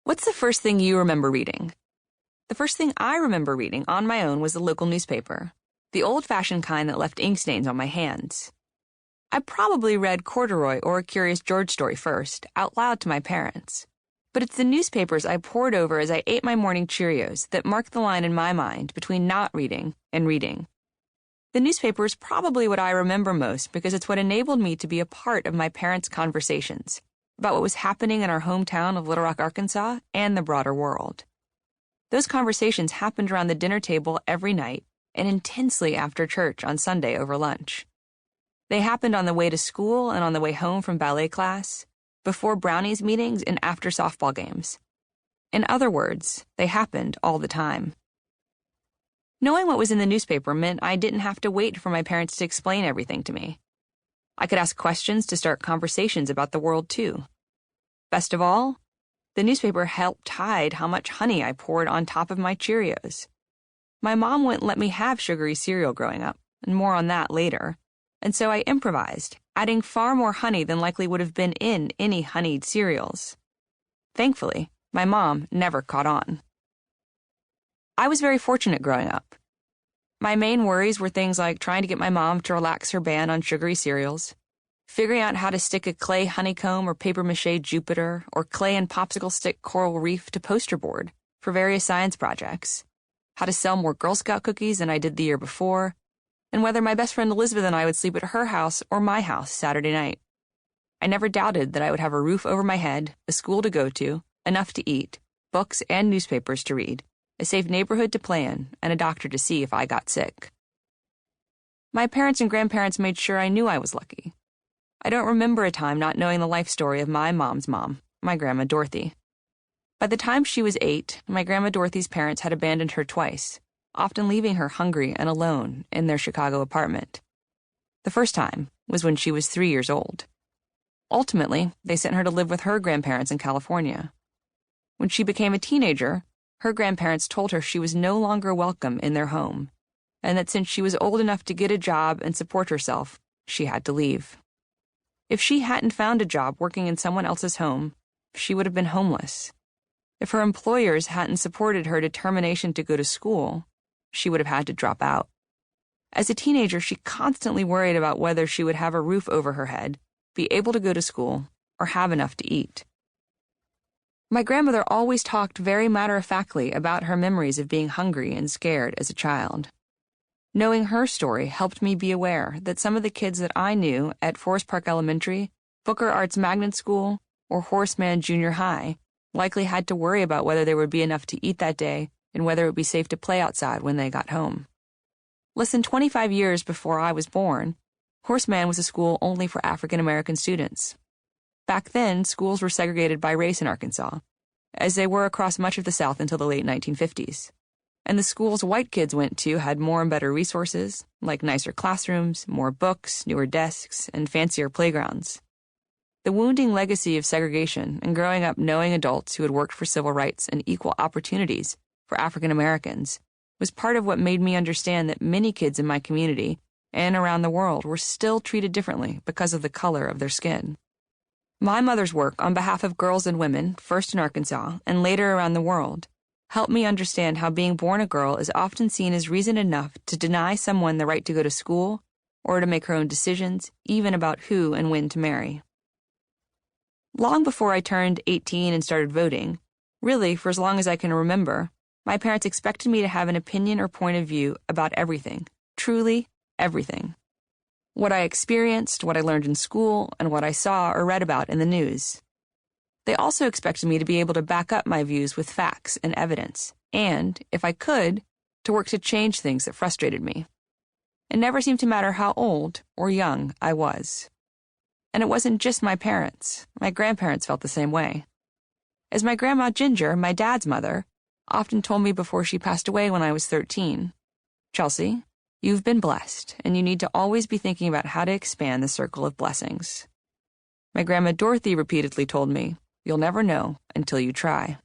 What's the first thing you remember reading? The first thing I remember reading on my own was the local newspaper, the old-fashioned kind that left ink stains on my hands. I probably read Corduroy or a Curious George story first, out loud to my parents. But it's the newspapers I pored over as I ate my morning Cheerios that marked the line in my mind between not reading and reading. The newspaper is probably what I remember most because it's what enabled me to be a part of my parents' conversations about what was happening in our hometown of Little Rock, Arkansas, and the broader world. Those conversations happened around the dinner table every night and intensely after church on Sunday over lunch. They happened on the way to school and on the way home from ballet class, before brownies meetings and after softball games. In other words, they happened all the time. Knowing what was in the newspaper meant I didn't have to wait for my parents to explain everything to me. I could ask questions to start conversations about the world, too. Best of all, the newspaper helped hide how much honey I poured on top of my Cheerios. My mom wouldn't let me have sugary cereal growing up, and more on that later, and so I improvised, adding far more honey than likely would have been in any honeyed cereals. Thankfully, my mom never caught on. I was very fortunate growing up. My main worries were things like trying to get my mom to relax her ban on sugary cereals, figuring out how to stick a clay honeycomb or papier-mâché Jupiter or clay and popsicle stick coral reef to poster board for various science projects, how to sell more Girl Scout cookies than I did the year before, and whether my best friend Elizabeth and I would sleep at her house or my house Saturday night. I never doubted that I would have a roof over my head, a school to go to, enough to eat, books and newspapers to read, a safe neighborhood to play in, and a doctor to see if I got sick. My parents and grandparents made sure I knew I was lucky. I don't remember a time not knowing the life story of my mom's mom, my Grandma Dorothy. By the time she was 8, my Grandma Dorothy's parents had abandoned her twice, often leaving her hungry and alone in their Chicago apartment. The first time was when she was 3 years old. Ultimately, they sent her to live with her grandparents in California. When she became a teenager, her grandparents told her she was no longer welcome in their home, and that since she was old enough to get a job and support herself, she had to leave. If she hadn't found a job working in someone else's home, she would have been homeless. If her employers hadn't supported her determination to go to school, she would have had to drop out. As a teenager, she constantly worried about whether she would have a roof over her head, be able to go to school, or have enough to eat. My grandmother always talked very matter-of-factly about her memories of being hungry and scared as a child. Knowing her story helped me be aware that some of the kids that I knew at Forest Park Elementary, Booker Arts Magnet School, or Horseman Junior High likely had to worry about whether there would be enough to eat that day and whether it would be safe to play outside when they got home. Less than 25 years before I was born, Horseman was a school only for African American students. Back then, schools were segregated by race in Arkansas, as they were across much of the South until the late 1950s. And the schools white kids went to had more and better resources, like nicer classrooms, more books, newer desks, and fancier playgrounds. The wounding legacy of segregation and growing up knowing adults who had worked for civil rights and equal opportunities for African Americans was part of what made me understand that many kids in my community and around the world were still treated differently because of the color of their skin. My mother's work on behalf of girls and women, first in Arkansas and later around the world, helped me understand how being born a girl is often seen as reason enough to deny someone the right to go to school or to make her own decisions, even about who and when to marry. Long before I turned 18 and started voting, really for as long as I can remember, my parents expected me to have an opinion or point of view about everything, truly everything. What I experienced, what I learned in school, and what I saw or read about in the news. They also expected me to be able to back up my views with facts and evidence, and, if I could, to work to change things that frustrated me. It never seemed to matter how old or young I was. And it wasn't just my parents. My grandparents felt the same way. As my grandma Ginger, my dad's mother, often told me before she passed away when I was 13, "Chelsea, you've been blessed, and you need to always be thinking about how to expand the circle of blessings." My Grandma Dorothy repeatedly told me, "You'll never know until you try."